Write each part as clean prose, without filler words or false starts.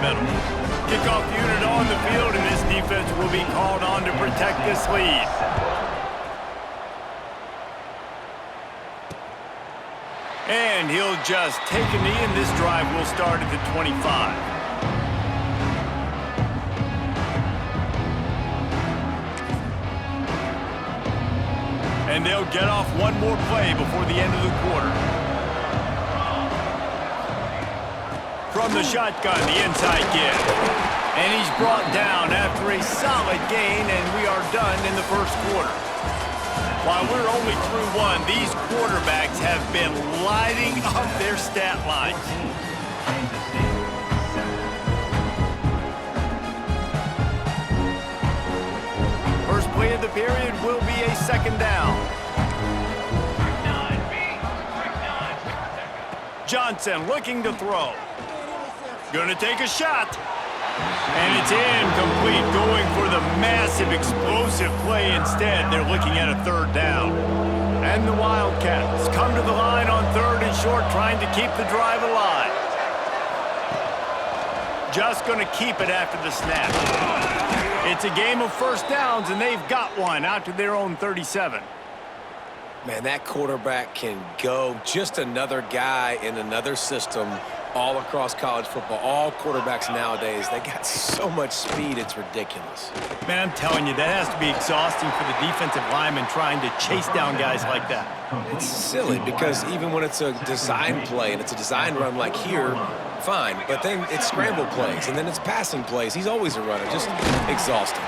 middle. Kickoff unit on the field, and this defense will be called on to protect this lead. And he'll just take a knee, and this drive will start at the 25. And they'll get off one more play before the end of the quarter. From the shotgun, the inside give. And he's brought down after a solid gain, and we are done in the first quarter. While we're only through one, these quarterbacks have been lighting up their stat lines. First play of the period will be a second down. Johnson looking to throw. Gonna take a shot. And it's incomplete, going for the massive explosive play instead. They're looking at a third down. And the Wildcats come to the line on third and short, trying to keep the drive alive. Just going to keep it after the snap. It's a game of first downs, and they've got one out to their own 37. Man, that quarterback can go. Just another guy in another system all across college football. All quarterbacks nowadays, they got so much speed, it's ridiculous. Man, I'm telling you, that has to be exhausting for the defensive lineman trying to chase down guys like that. It's silly because even when it's a design play and it's a design run like here, fine. But then it's scramble plays and then it's passing plays. He's always a runner, just exhausting.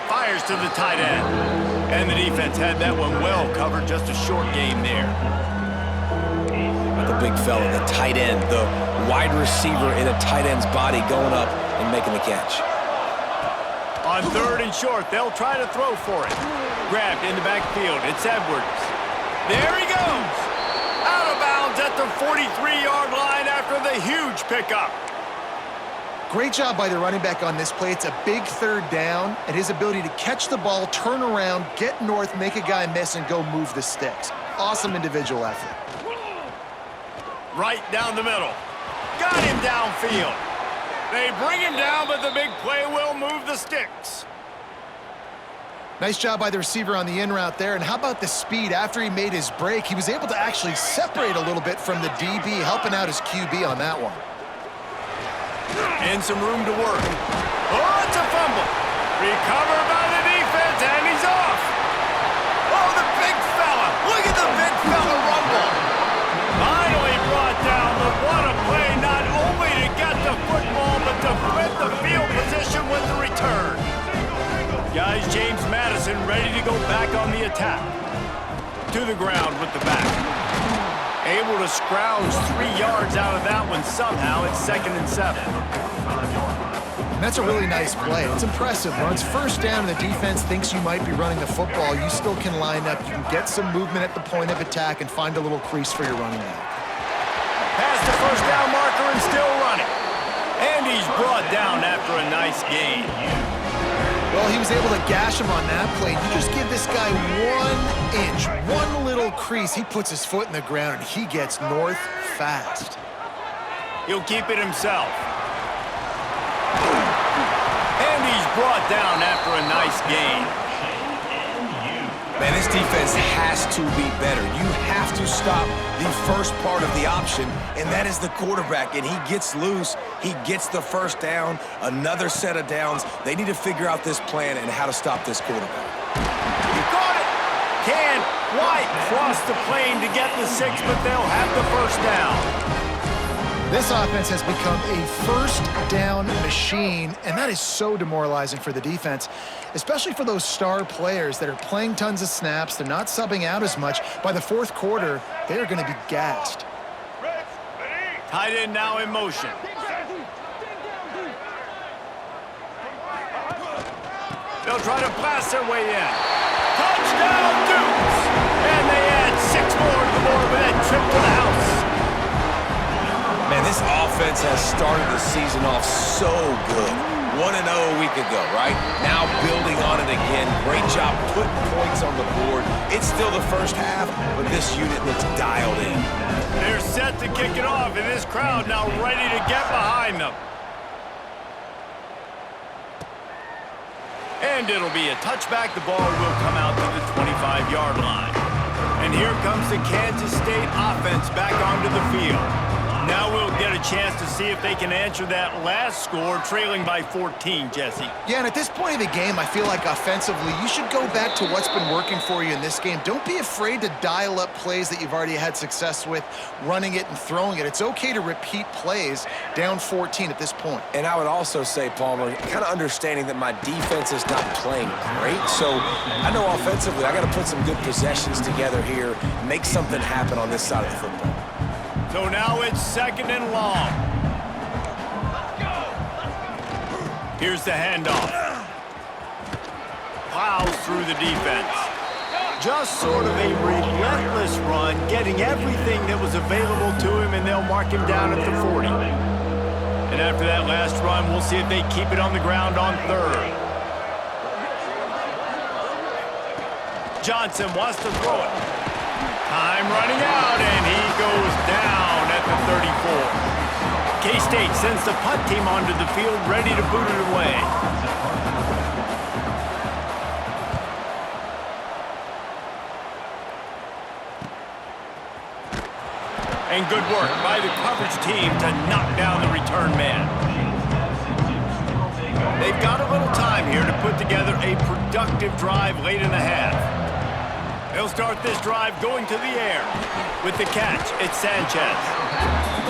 Fires to the tight end. And the defense had that one well covered, just a short game there. The big fella, the tight end, the wide receiver in a tight end's body going up and making the catch. On third and short, they'll try to throw for it. Grabbed in the backfield, it's Edwards. There he goes! Out of bounds at the 43-yard line after the huge pickup. Great job by the running back on this play. It's a big third down, and his ability to catch the ball, turn around, get north, make a guy miss, and go move the sticks. Awesome individual effort. Right down the middle. Got him downfield. They bring him down, but the big play will move the sticks. Nice job by the receiver on the in route there. And how about the speed after he made his break? He was able to actually separate a little bit from the DB, helping out his QB on that one. And some room to work. Oh, it's a fumble. Recovered by the defense, and he's off. Oh, the big fella. Look at the big fella rumble. Finally brought down, but what a play, not only to get the football, but to flip the field position with the return. Guys, James Madison ready to go back on the attack. To the ground with the back. Able to scrounge 3 yards out of that one somehow. It's 2nd and 7. And that's a really nice play. It's impressive. When it's first down and the defense thinks you might be running the football, you still can line up. You can get some movement at the point of attack and find a little crease for your running back. Past the first down marker and still running. And he's brought down after a nice gain. Well, he was able to gash him on that play. You just give this guy 1 inch, one little crease. He puts his foot in the ground, and he gets north fast. He'll keep it himself. And he's brought down after a nice gain. Man, this defense has to be better. You have to stop the first part of the option, and that is the quarterback. And he gets loose. He gets the first down, another set of downs. They need to figure out this plan and how to stop this quarterback. You got it. Can White cross the plane to get the 6, but they'll have the first down. This offense has become a first down machine, and that is so demoralizing for the defense, especially for those star players that are playing tons of snaps. They're not subbing out as much. By the fourth quarter, they're going to be gassed. Tight end now in motion. They'll try to blast their way in. Touchdown, Dukes! And they add 6 more to the board with that trip to the house. Man, this offense has started the season off so good. 1-0 a week ago, right? Now building on it again. Great job putting points on the board. It's still the first half, but this unit looks dialed in. They're set to kick it off, and this crowd now ready to get behind them. And it'll be a touchback. The ball will come out to the 25-yard line. And here comes the Kansas State offense back onto the field. Now we'll get a chance to see if they can answer that last score, trailing by 14, Jesse. Yeah, and at this point of the game, I feel like offensively, you should go back to what's been working for you in this game. Don't be afraid to dial up plays that you've already had success with, running it and throwing it. It's okay to repeat plays down 14 at this point. And I would also say, Palmer, kind of understanding that my defense is not playing great. So I know offensively, I got to put some good possessions together here, make something happen on this side of the football. So now it's 2nd and long. Here's the handoff. Plows through the defense. Just sort of a relentless run, getting everything that was available to him, and they'll mark him down at the 40. And after that last run, we'll see if they keep it on the ground on 3rd. Johnson wants to throw it. Time running out, and he goes down at the 34. K-State sends the punt team onto the field, ready to boot it away. And good work by the coverage team to knock down the return man. They've got a little time here to put together a productive drive late in the half. They'll start this drive going to the air. With the catch, it's Sanchez.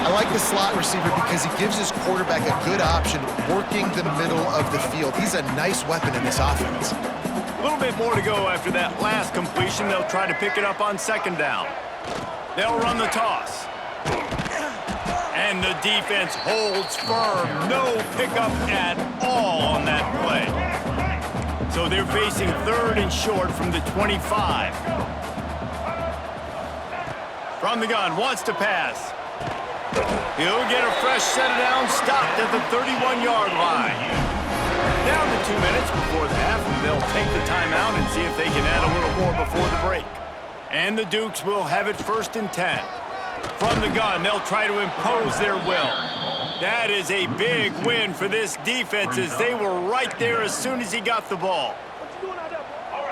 I like the slot receiver because he gives his quarterback a good option working the middle of the field. He's a nice weapon in this offense. A little bit more to go after that last completion. They'll try to pick it up on 2nd down. They'll run the toss. And the defense holds firm. No pickup at all on that play. So they're facing 3rd and short from the 25. From the gun, wants to pass. He'll get a fresh set down, stopped at the 31-yard line. Down to 2 minutes before the half, and they'll take the timeout and see if they can add a little more before the break. And the Dukes will have it 1st and 10. From the gun, they'll try to impose their will. That is a big win for this defense, as they were right there as soon as he got the ball.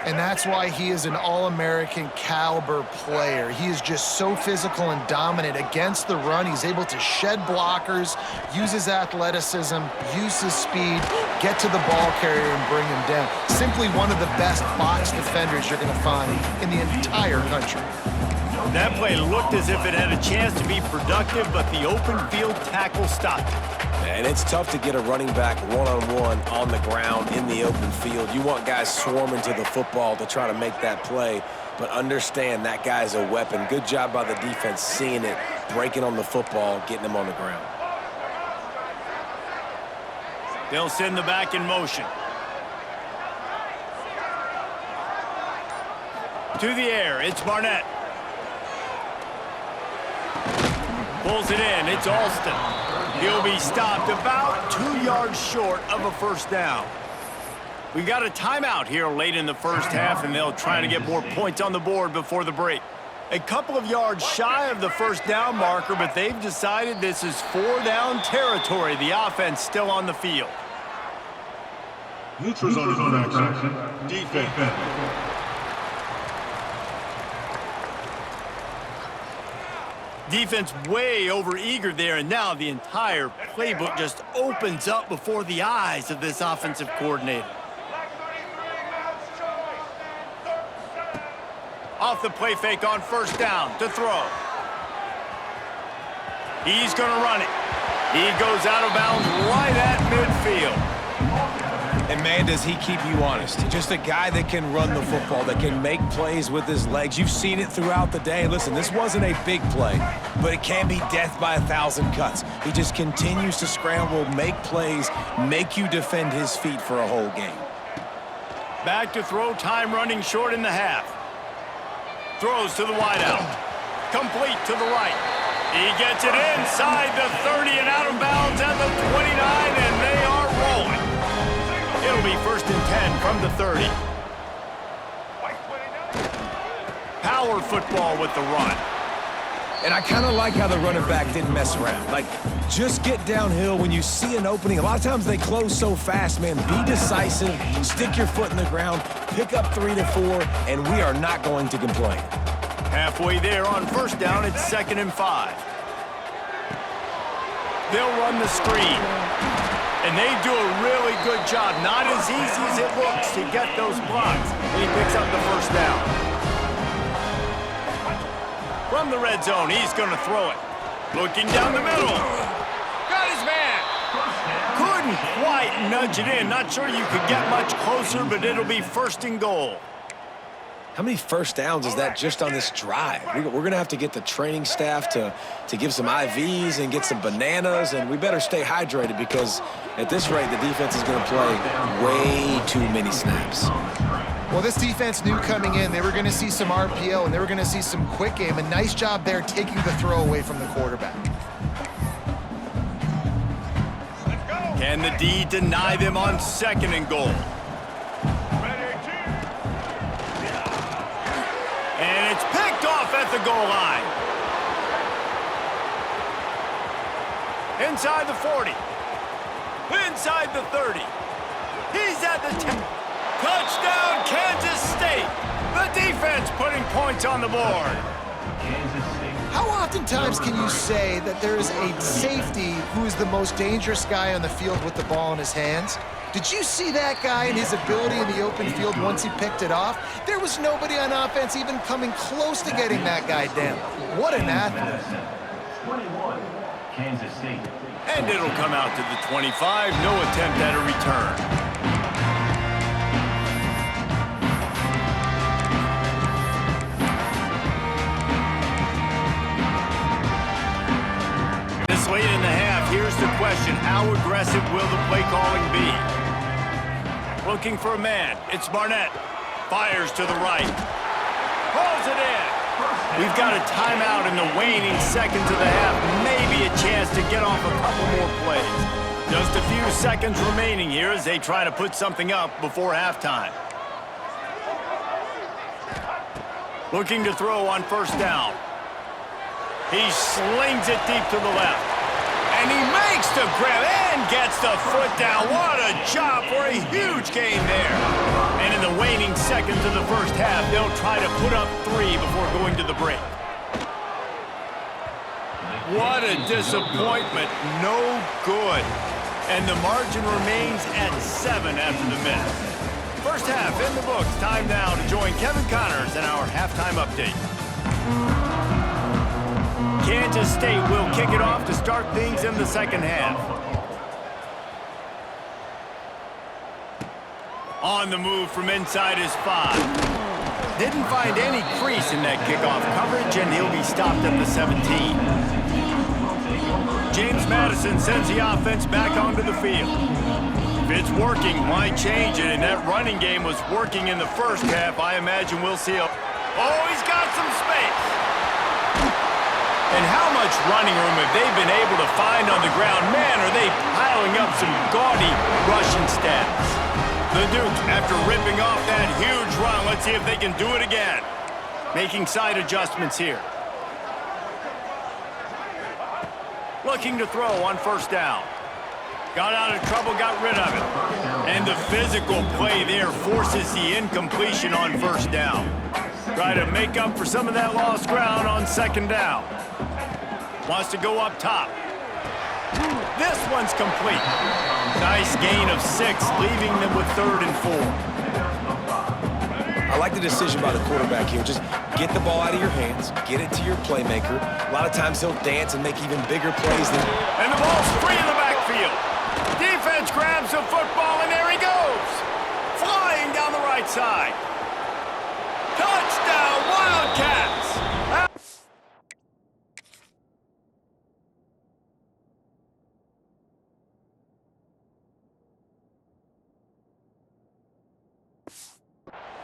And that's why he is an All-American caliber player. He is just so physical and dominant against the run. He's able to shed blockers, use his athleticism, use his speed, get to the ball carrier and bring him down. Simply one of the best box defenders you're going to find in the entire country. That play looked as if it had a chance to be productive, but the open field tackle stopped it. And it's tough to get a running back one-on-one on the ground in the open field. You want guys swarming to the football to try to make that play, but understand that guy's a weapon. Good job by the defense seeing it, breaking on the football, getting him on the ground. They'll send the back in motion. To the air, it's Barnett. Pulls it in, it's Alston. He'll be stopped about 2 yards short of a 1st down. We got a timeout here late in the 1st half, and they'll try to get more points on the board before the break. A couple of yards shy of the 1st down marker, but they've decided this is 4-down territory. The offense still on the field. Neutral zone infraction. Defense. Defense way over-eager there, and now the entire playbook just opens up before the eyes of this offensive coordinator. Off the play fake on 1st down to throw. He's going to run it. He goes out of bounds right at midfield. And man, does he keep you honest. Just a guy that can run the football, that can make plays with his legs. You've seen it throughout the day. Listen, this wasn't a big play, but it can be death by 1,000 cuts. He just continues to scramble, make plays, make you defend his feet for a whole game. Back to throw, time running short in the half. Throws to the wideout. Complete to the right. He gets it inside the 30 and out of bounds at the 29, and they are rolling. It'll be 1st and 10 from the 30. Power football with the run. And I kind of like how the running back didn't mess around. Like, just get downhill when you see an opening. A lot of times they close so fast, man. Be decisive, stick your foot in the ground, pick up 3 to 4, and we are not going to complain. Halfway there on first down, it's 2nd and 5. They'll run the screen. And they do a really good job. Not as easy as it looks to get those blocks. And he picks up the first down. From the red zone, he's going to throw it. Looking down the middle. Got his man. Couldn't quite nudge it in. Not sure you could get much closer, but it'll be 1st and goal. How many first downs is that just on this drive? We're going to have to get the training staff to give some IVs and get some bananas, and we better stay hydrated because at this rate, the defense is going to play way too many snaps. Well, this defense knew coming in they were going to see some RPO and they were going to see some quick game. A nice job there taking the throw away from the quarterback. Can the D deny them on 2nd and goal? And it's picked off at the goal line. Inside the 40. Inside the 30. He's at the 10. Touchdown, Kansas State. The defense putting points on the board. How oftentimes can you say that there is a safety who is the most dangerous guy on the field with the ball in his hands? Did you see that guy and his ability in the open field once he picked it off? There was nobody on offense even coming close to getting that guy down. What an athlete. 21, Kansas State. And it'll come out to the 25. No attempt at a return. This late in the half, here's the question. How aggressive will the play calling be? Looking for a man. It's Barnett. Fires to the right. Pulls it in. We've got a timeout in the waning seconds of the half. Maybe a chance to get off a couple more plays. Just a few seconds remaining here as they try to put something up before halftime. Looking to throw on first down. He slings it deep to the left. And he makes the grab and gets the foot down. What a job for a huge gain there. And in the waning seconds of the first half, they'll try to put up 3 before going to the break. What a disappointment. No good. And the margin remains at 7 after the minute. First half in the books. Time now to join Kevin Connors in our halftime update. Kansas State will kick it off to start things in the second half. On the move from inside his 5. Didn't find any crease in that kickoff coverage, and he'll be stopped at the 17. James Madison sends the offense back onto the field. If it's working, why change it? And that running game was working in the first half. I imagine we'll see a... Oh, he's got some space. And how much running room have they been able to find on the ground? Man, are they piling up some gaudy rushing stats. The Duke, after ripping off that huge run, let's see if they can do it again. Making side adjustments here. Looking to throw on first down. Got out of trouble, got rid of it. And the physical play there forces the incompletion on first down. Try to make up for some of that lost ground on second down. Wants to go up top. This one's complete. Nice gain of 6, leaving them with 3rd and 4. I like the decision by the quarterback here. Just get the ball out of your hands, get it to your playmaker. A lot of times he'll dance and make even bigger plays than... And the ball's free in the backfield. Defense grabs the football, and there he goes. Flying down the right side. Touchdown, Wildcats!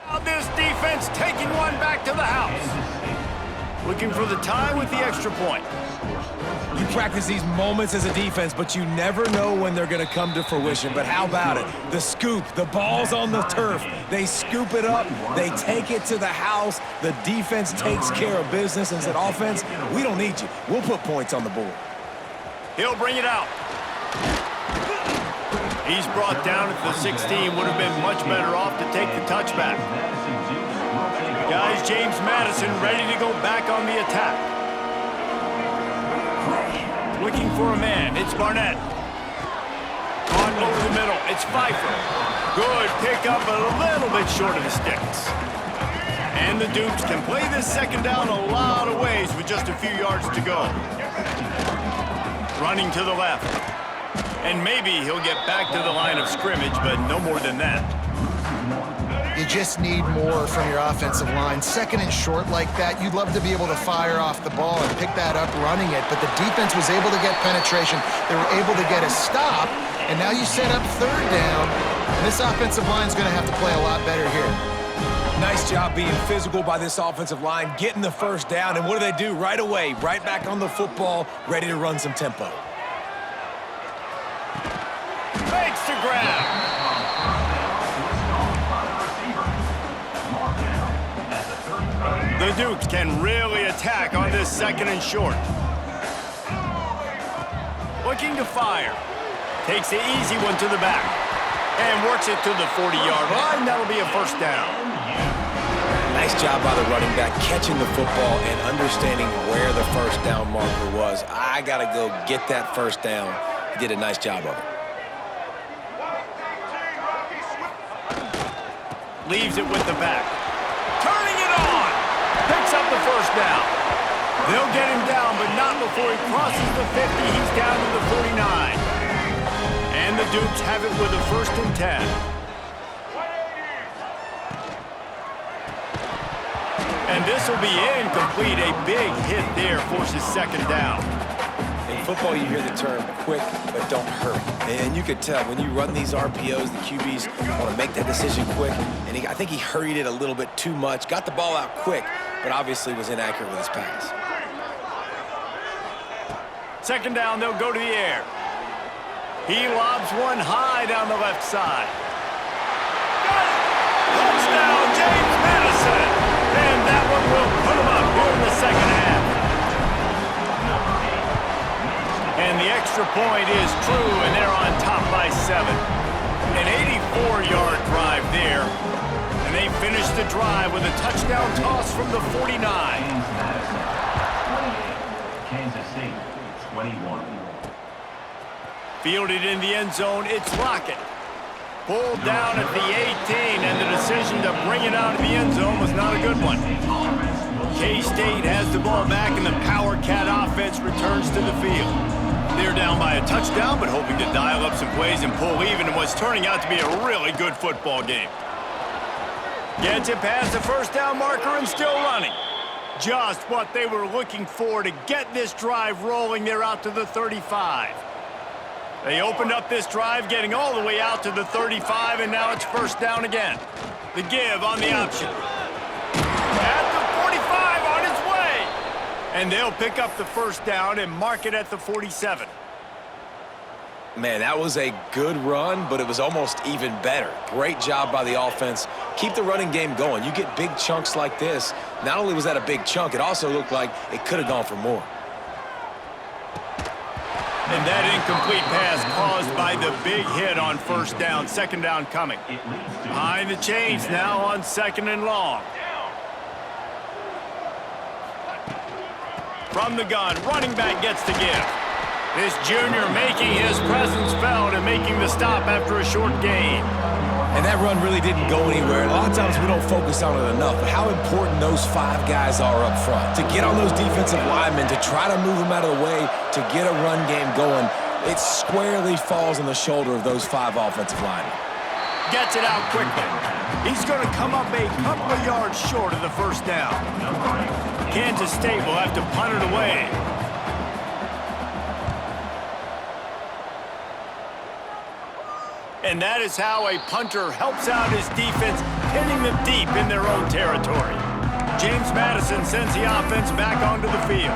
Now this defense taking one back to the house. Looking for the tie with the extra point. You practice these moments as a defense, but you never know when they're going to come to fruition. But how about it? The scoop, the ball's on the turf. They scoop it up. They take it to the house. The defense takes care of business and said, offense, we don't need you. We'll put points on the board. He'll bring it out. He's brought down at the 16. Would have been much better off to take the touchback. Guys, James Madison ready to go back on the attack. Looking for a man. It's Barnett. On over the middle. It's Pfeiffer. Good pickup, but a little bit short of the sticks. And the Dukes can play this second down a lot of ways with just a few yards to go. Running to the left. And maybe he'll get back to the line of scrimmage, but no more than that. You just need more from your offensive line. Second and short like that, you'd love to be able to fire off the ball and pick that up running it, but the defense was able to get penetration. They were able to get a stop, and now you set up third down, and this offensive line is going to have to play a lot better here. Nice job being physical by this offensive line, getting the first down, and what do? Right away, right back on the football, ready to run some tempo. Makes the grab. The Dukes can really attack on this second and short. Looking to fire. Takes the easy one to the back. And works it to the 40-yard line. That'll be a first down. Nice job by the running back, catching the football and understanding where the first down marker was. I got to go get that first down. He did a nice job of it. Leaves it with the back. Turning it on. Picks up the first down. They'll get him down, but not before he crosses the 50. He's down to the 49. And the Dukes have it with a 1st and 10. And this will be incomplete. A big hit there forces second down. In football, you hear the term quick, but don't hurry. And you could tell when you run these RPOs, the QBs want to make that decision quick. And I think he hurried it a little bit too much. Got the ball out quick, but obviously was inaccurate with his pass. Second down, they'll go to the air. He lobs one high down the left side. Got it! Touchdown, James Madison! And that one will put him up here in the second half. And the extra point is true, and they're on top by 7. An 84-yard drive there. And they finish the drive with a touchdown toss from the 49. Kansas State, 21. Fielded in the end zone, it's Lockett. Pulled down at the 18, and the decision to bring it out of the end zone was not a good one. K-State has the ball back, and the Power Cat offense returns to the field. They're down by a touchdown, but hoping to dial up some plays and pull even in what's turning out to be a really good football game. Gets it past the first down marker and still running. Just what they were looking for to get this drive rolling. They're out to the 35. They opened up this drive, getting all the way out to the 35, and now it's first down again. The give on the option. At the 45, on its way. And they'll pick up the first down and mark it at the 47. Man, that was a good run, but it was almost even better. Great job by the offense. Keep the running game going. You get big chunks like this. Not only was that a big chunk, it also looked like it could have gone for more. And that incomplete pass caused by the big hit on first down. Second down coming. Behind the chains now on second and long. From the gun, running back gets the give. This junior making his presence felt and making the stop after a short gain. And that run really didn't go anywhere. A lot of times we don't focus on it enough, but how important those 5 guys are up front. To get on those defensive linemen, to try to move them out of the way, to get a run game going, it squarely falls on the shoulder of those 5 offensive linemen. Gets it out quickly. He's going to come up a couple of yards short of the first down. Kansas State will have to punt it away. And that is how a punter helps out his defense, hitting them deep in their own territory. James Madison sends the offense back onto the field.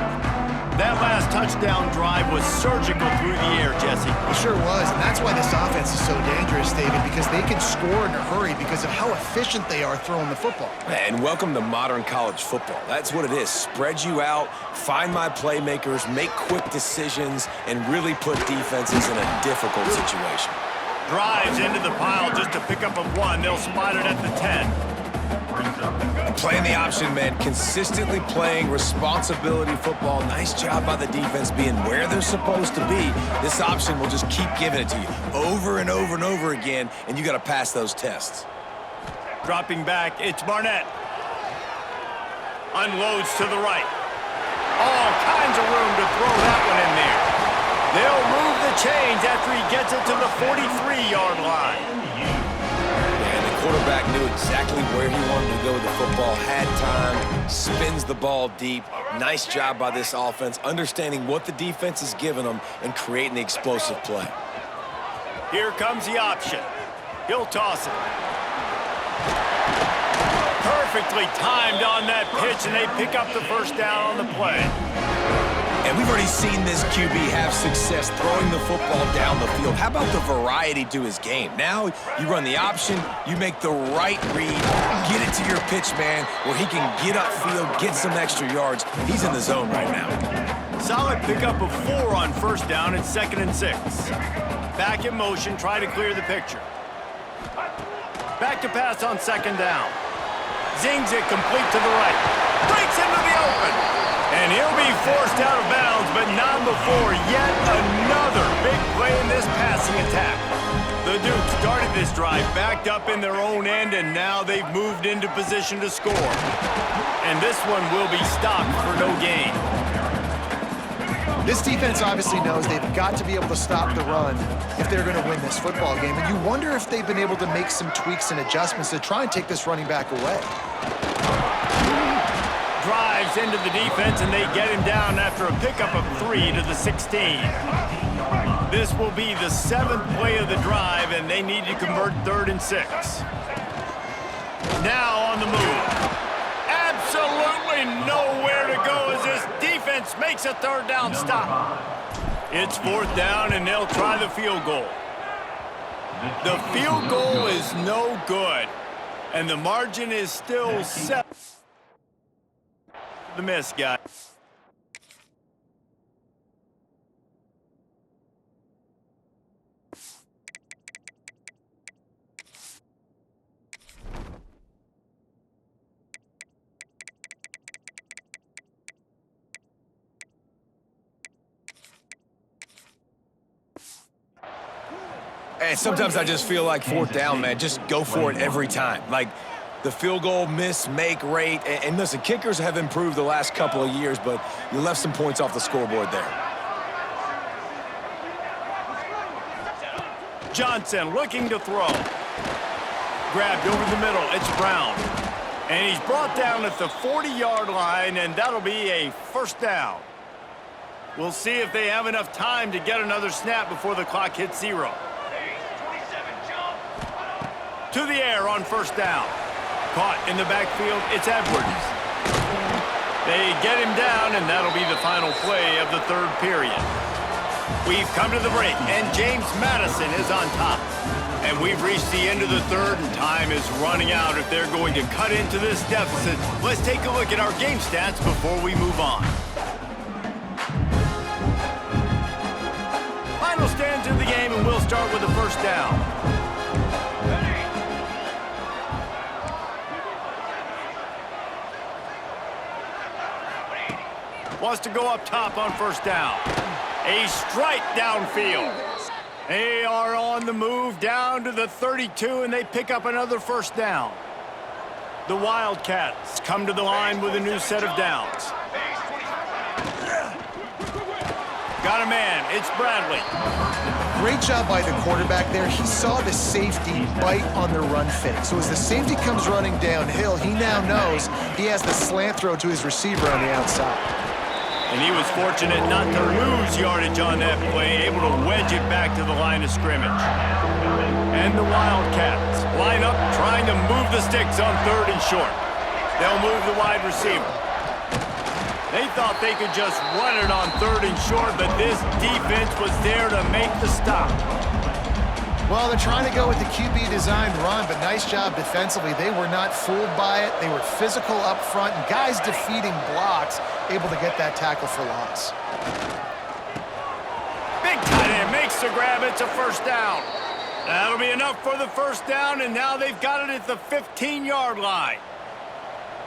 That last touchdown drive was surgical through the air, Jesse. It sure was, and that's why this offense is so dangerous, David, because they can score in a hurry because of how efficient they are throwing the football. And welcome to modern college football. That's what it is. Spread you out, find my playmakers, make quick decisions, and really put defenses in a difficult situation. Drives into the pile just to pick up a 1. They'll spot it at the 10. Playing the option, man. Consistently playing responsibility football. Nice job by the defense being where they're supposed to be. This option will just keep giving it to you over and over and over again, and you got to pass those tests. Dropping back, it's Barnett. Unloads to the right. All kinds of room to throw that one in there. They'll move the chains after he gets it to the 43-yard line. Quarterback knew exactly where he wanted to go with the football, had time, spins the ball deep. Nice job by this offense, understanding what the defense is giving them and creating the explosive play. Here comes the option. He'll toss it. Perfectly timed on that pitch, and they pick up the first down on the play. And we've already seen this QB have success throwing the football down the field. How about the variety to his game? Now you run the option, you make the right read, get it to your pitch man where he can get upfield, get some extra yards. He's in the zone right now. Solid pickup of 4 on first down and 2nd and 6. Back in motion, try to clear the picture. Back to pass on 2nd down. Zings it complete to the right. Breaks into the open. And he'll be forced out of bounds, but not before yet another big play in this passing attack. The Dukes started this drive backed up in their own end, and now they've moved into position to score. And this one will be stopped for no gain. This defense obviously knows they've got to be able to stop the run if they're going to win this football game. And you wonder if they've been able to make some tweaks and adjustments to try and take this running back away. Drives into the defense, and they get him down after a pickup of 3 to the 16. This will be the 7th play of the drive, and they need to convert 3rd and 6. Now on the move. Absolutely nowhere to go as this defense makes a 3rd down stop. It's 4th down, and they'll try the field goal. The field goal is no good, and the margin is still 7. The miss, guy. And sometimes I just feel like 4th down, man. Just go for it every time. Like, the field goal miss-make rate. And listen, kickers have improved the last couple of years, but you left some points off the scoreboard there. Johnson looking to throw. Grabbed over the middle. It's Brown. And he's brought down at the 40-yard line, and that'll be a 1st down. We'll see if they have enough time to get another snap before the clock hits 0. To the air on 1st down. Caught in the backfield, it's Edwards. They get him down, and that'll be the final play of the 3rd period. We've come to the break, and James Madison is on top. And we've reached the end of the 3rd, and time is running out if they're going to cut into this deficit. Let's take a look at our game stats before we move on. Final stands in the game, and we'll start with the 1st down. Wants to go up top on 1st down. A strike downfield. They are on the move down to the 32, and they pick up another 1st down. The Wildcats come to the line with a new set of downs. Got a man. It's Bradley. Great job by the quarterback there. He saw the safety bite on the run fake. So as the safety comes running downhill, he now knows he has the slant throw to his receiver on the outside. And he was fortunate not to lose yardage on that play, able to wedge it back to the line of scrimmage. And the Wildcats line up, trying to move the sticks on 3rd and short. They'll move the wide receiver. They thought they could just run it on 3rd and short, but this defense was there to make the stop. Well, they're trying to go with the QB-designed run, but nice job defensively. They were not fooled by it. They were physical up front, and guys defeating blocks, able to get that tackle for loss. Big tight end makes the grab. It's a first down. That'll be enough for the first down, and now they've got it at the 15-yard line.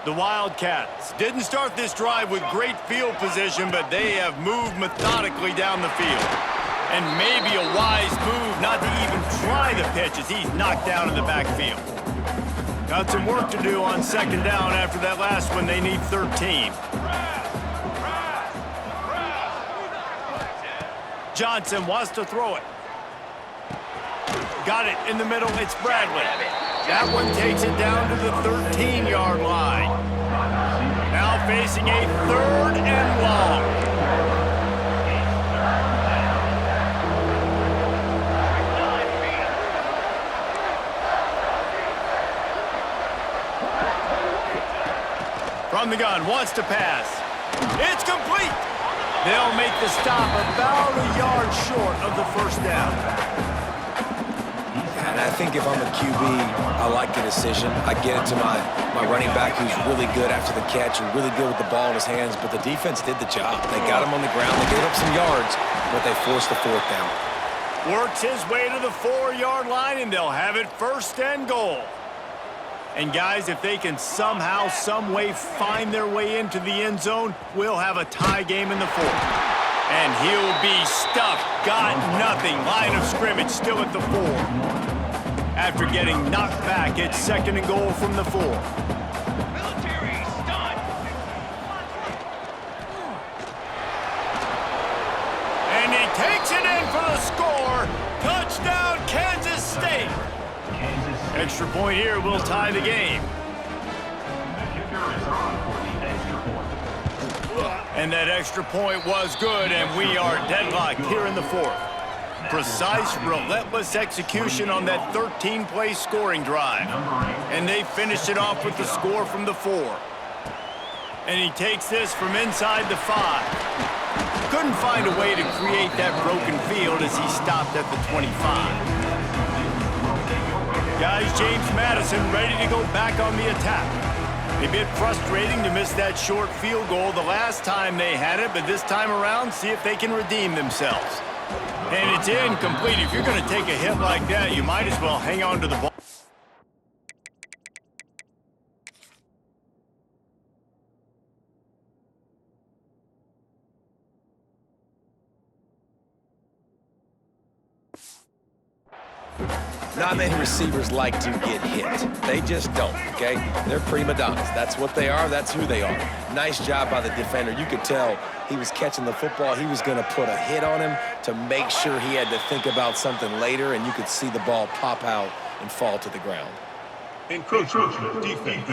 The Wildcats didn't start this drive with great field position, but they have moved methodically down the field. And maybe a wise move not to even try the pitch as he's knocked down in the backfield. Got some work to do on 2nd down after that last one. They need 13. Johnson wants to throw it. Got it in the middle. It's Bradley. That one takes it down to the 13-yard line. Now facing a 3rd and long. From the gun, wants to pass. It's complete. They'll make the stop about a yard short of the first down. And I think if I'm a QB, I like the decision. I get it to my running back who's really good after the catch and really good with the ball in his hands, but the defense did the job. They got him on the ground. They gave up some yards, but they forced the 4th down. Works his way to the 4-yard line, and they'll have it 1st and goal. And guys, if they can somehow, some way find their way into the end zone, we'll have a tie game in the 4th. And he'll be stuffed. Got nothing. Line of scrimmage still at the 4. After getting knocked back, it's 2nd and goal from the 4. And he takes it in for the score. Touchdown, Kansas State. Extra point here will tie the game. And that extra point was good, and we are deadlocked here in the 4th. Precise, relentless execution on that 13-play scoring drive. And they finished it off with the score from the 4. And he takes this from inside the 5. Couldn't find a way to create that broken field as he stopped at the 25. Guys, James Madison ready to go back on the attack. A bit frustrating to miss that short field goal the last time they had it, but this time around, see if they can redeem themselves. And it's incomplete. If you're going to take a hit like that, you might as well hang on to the ball. Not many receivers like to get hit. They just don't, okay? They're prima donnas. That's what they are. That's who they are. Nice job by the defender. You could tell he was catching the football. He was going to put a hit on him to make sure he had to think about something later, and you could see the ball pop out and fall to the ground. Encroachment defense.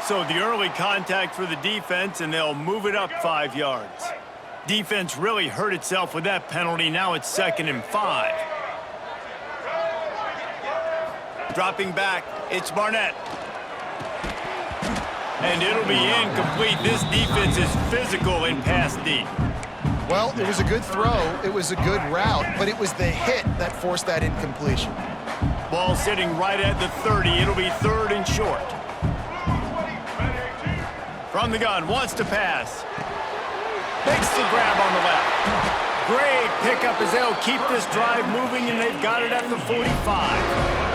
So the early contact for the defense, and they'll move it up 5 yards. Defense really hurt itself with that penalty. Now it's 2nd and 5. Dropping back, it's Barnett. And it'll be incomplete. This defense is physical in pass deep. Well, it was a good throw. It was a good route, but it was the hit that forced that incompletion. Ball sitting right at the 30. It'll be 3rd and short. From the gun, wants to pass. Makes the grab on the left. Great pickup as they'll keep this drive moving, and they've got it at the 45.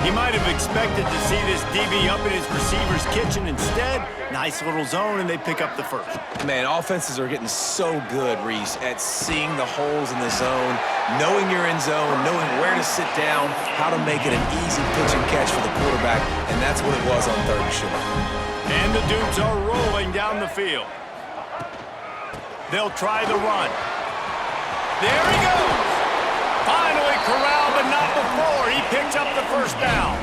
He might have expected to see this DB up in his receiver's kitchen. Instead, nice little zone, and they pick up the 1st. Man, offenses are getting so good, Reese, at seeing the holes in the zone, knowing you're in zone, knowing where to sit down, how to make it an easy pitch and catch for the quarterback, and that's what it was on 3rd and short. And the Dukes are rolling down the field. They'll try the run. There he goes. Finally corralled, but not before. He picks up the 1st down.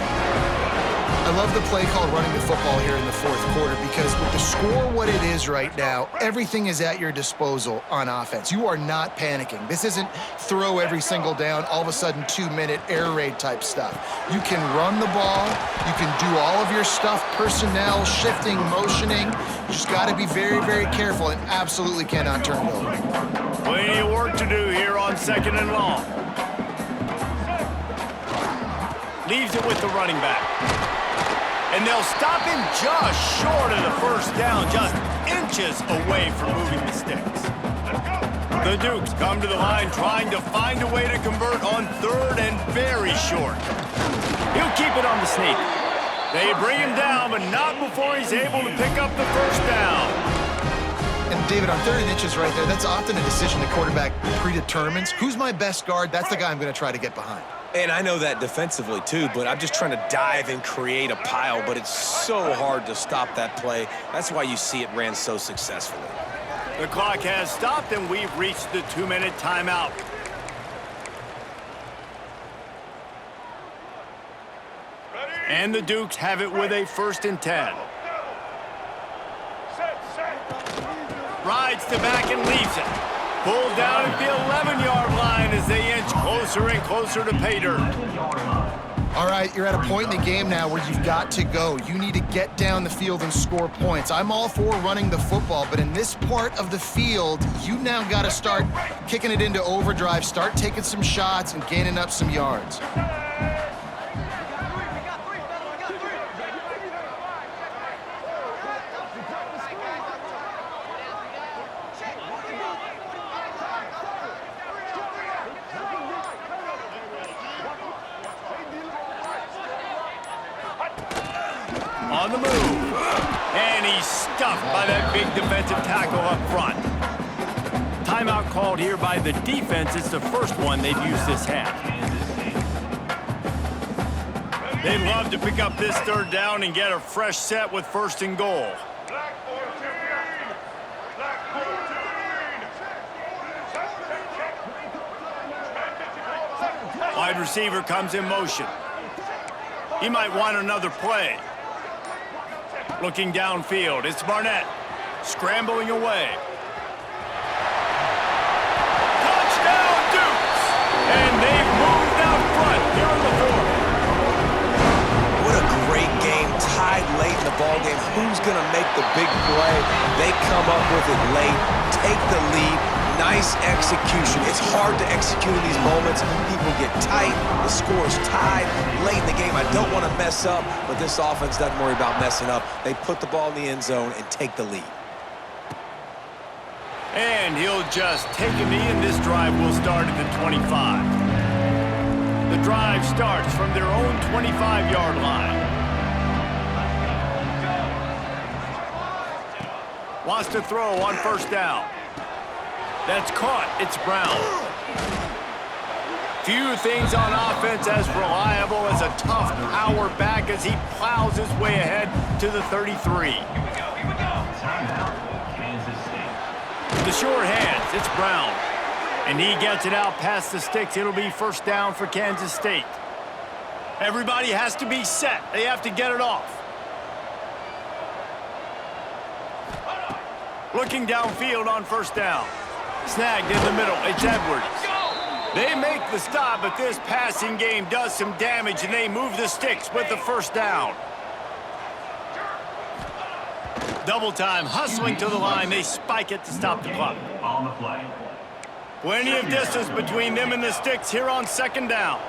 I love the play called running the football here in the fourth quarter because with the score what it is right now, everything is at your disposal on offense. You are not panicking. This isn't throw every single down, all of a sudden 2-minute air raid type stuff. You can run the ball. You can do all of your stuff, personnel, shifting, motioning. You just got to be very, very careful and absolutely cannot turn it over. Plenty of work to do here on 2nd and long. Leaves it with the running back. And they'll stop him just short of the first down, just inches away from moving the sticks. The Dukes come to the line trying to find a way to convert on 3rd and very short. He'll keep it on the sneak. They bring him down, but not before he's able to pick up the first down. And David, on 3rd and inches right there, that's often a decision the quarterback predetermines. Who's my best guard? That's the guy I'm going to try to get behind. And I know that defensively, too, but I'm just trying to dive and create a pile, but it's so hard to stop that play. That's why you see it ran so successfully. The clock has stopped, and we've reached the 2-minute timeout. And the Dukes have it with a 1st and 10. Rides to back and leaves it. Pulled down at the 11-yard line as they inch closer and closer to pay dirt. All right, you're at a point in the game now where you've got to go. You need to get down the field and score points. I'm all for running the football, but in this part of the field, you now got to start kicking it into overdrive, start taking some shots and gaining up some yards. On the move. And he's stuffed by that big defensive tackle up front. Timeout called here by the defense. It's the first one they've used this half. They'd love to pick up this 3rd down and get a fresh set with 1st and goal. Wide receiver comes in motion. He might want another play. Looking downfield, it's Barnett, scrambling away. Touchdown, Dukes! And they've moved out front here on the 4th. What a great game, tied late in the ballgame. Who's going to make the big play? They come up with it late, take the lead. Nice execution. It's hard to execute in these moments. People get tight. The score is tied late in the game. I don't want to mess up, but this offense doesn't worry about messing up. They put the ball in the end zone and take the lead. And he'll just take a knee, and this drive will start at the 25. The drive starts from their own 25-yard line. Wants to throw on 1st down. That's caught. It's Brown. Few things on offense as reliable as a tough power back as he plows his way ahead to the 33. The short hands. It's Brown. And he gets it out past the sticks. It'll be 1st down for Kansas State. Everybody has to be set. They have to get it off. Looking downfield on 1st down. Snagged in the middle. It's Edwards. They make the stop, but this passing game does some damage, and they move the sticks with the 1st down. Double time, hustling to the line. They spike it to stop the clock. On the play. Plenty of distance between them and the sticks here on 2nd down.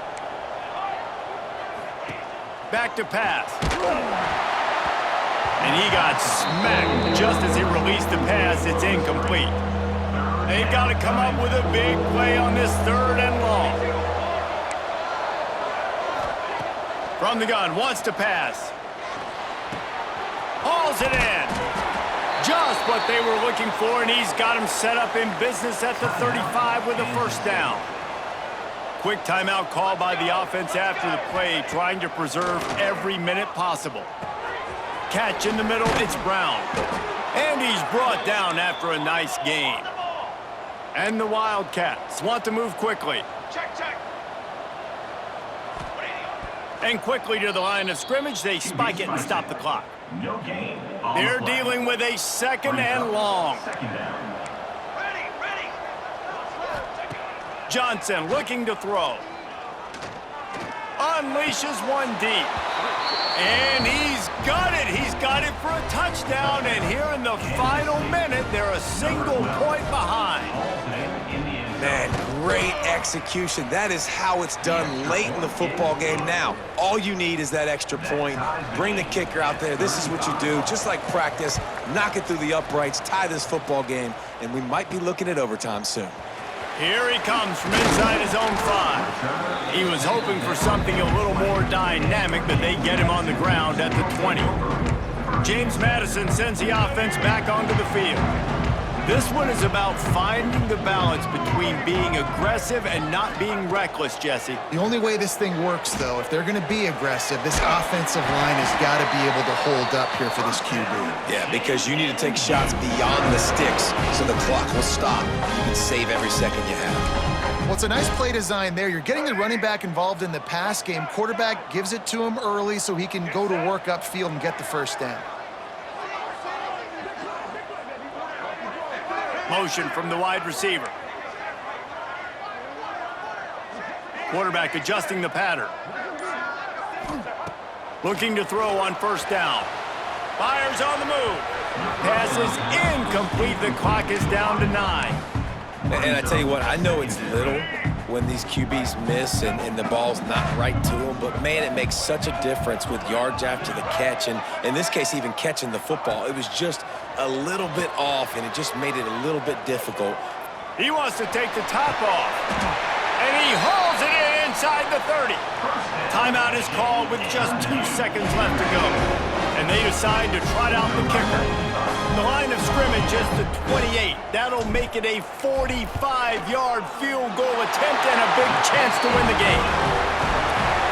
Back to pass. And he got smacked just as he released the pass. It's incomplete. They've got to come up with a big play on this 3rd and long. From the gun, wants to pass. Hauls it in. Just what they were looking for, and he's got him set up in business at the 35 with a 1st down. Quick timeout call by the offense after the play, trying to preserve every minute possible. Catch in the middle, it's Brown. And he's brought down after a nice game. And the Wildcats want to move quickly. And quickly to the line of scrimmage, they spike it and stop the clock. No gain. On the They're play. dealing with a second and long. Second down. Johnson looking to throw. Unleashes one deep. And he's got it. He's got it for a touchdown. And here in the final minute, they're a single point behind. Man, great execution. That is how it's done late in the football game now. All you need is that extra point. Bring the kicker out there. This is what you do. Just like practice, knock it through the uprights, tie this football game, and we might be looking at overtime soon. Here he comes from inside his own 5. He was hoping for something a little more dynamic, but they get him on the ground at the 20. James Madison sends the offense back onto the field. This one is about finding the balance between being aggressive and not being reckless, Jesse. The only way this thing works, though, if they're going to be aggressive, this offensive line has got to be able to hold up here for this QB. Yeah, because you need to take shots beyond the sticks so the clock will stop. You can save every second you have. Well, it's a nice play design there. You're getting the running back involved in the pass game. Quarterback gives it to him early so he can go to work upfield and get the first down. Motion from the wide receiver. Quarterback adjusting the pattern. Looking to throw on first down. Fires on the move. Pass is incomplete. The clock is down to 9. And I tell you what, I know it's little when these QBs miss and the ball's not right to them, but man, it makes such a difference with yards after the catch, and in this case, even catching the football. It was just a little bit off, and it just made it a little bit difficult. He wants to take the top off. And he hauls it in inside the 30. Timeout is called with just 2 seconds left to go. And they decide to trot out the kicker. The line of scrimmage is the 28. That'll make it a 45-yard field goal attempt and a big chance to win the game.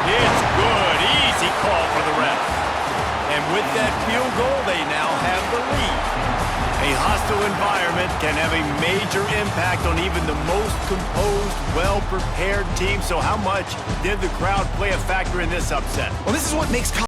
It's good. Easy call for the refs. And with that field goal, they now have the lead. A hostile environment can have a major impact on even the most composed, well-prepared team. So how much did the crowd play a factor in this upset? Well, this is what makes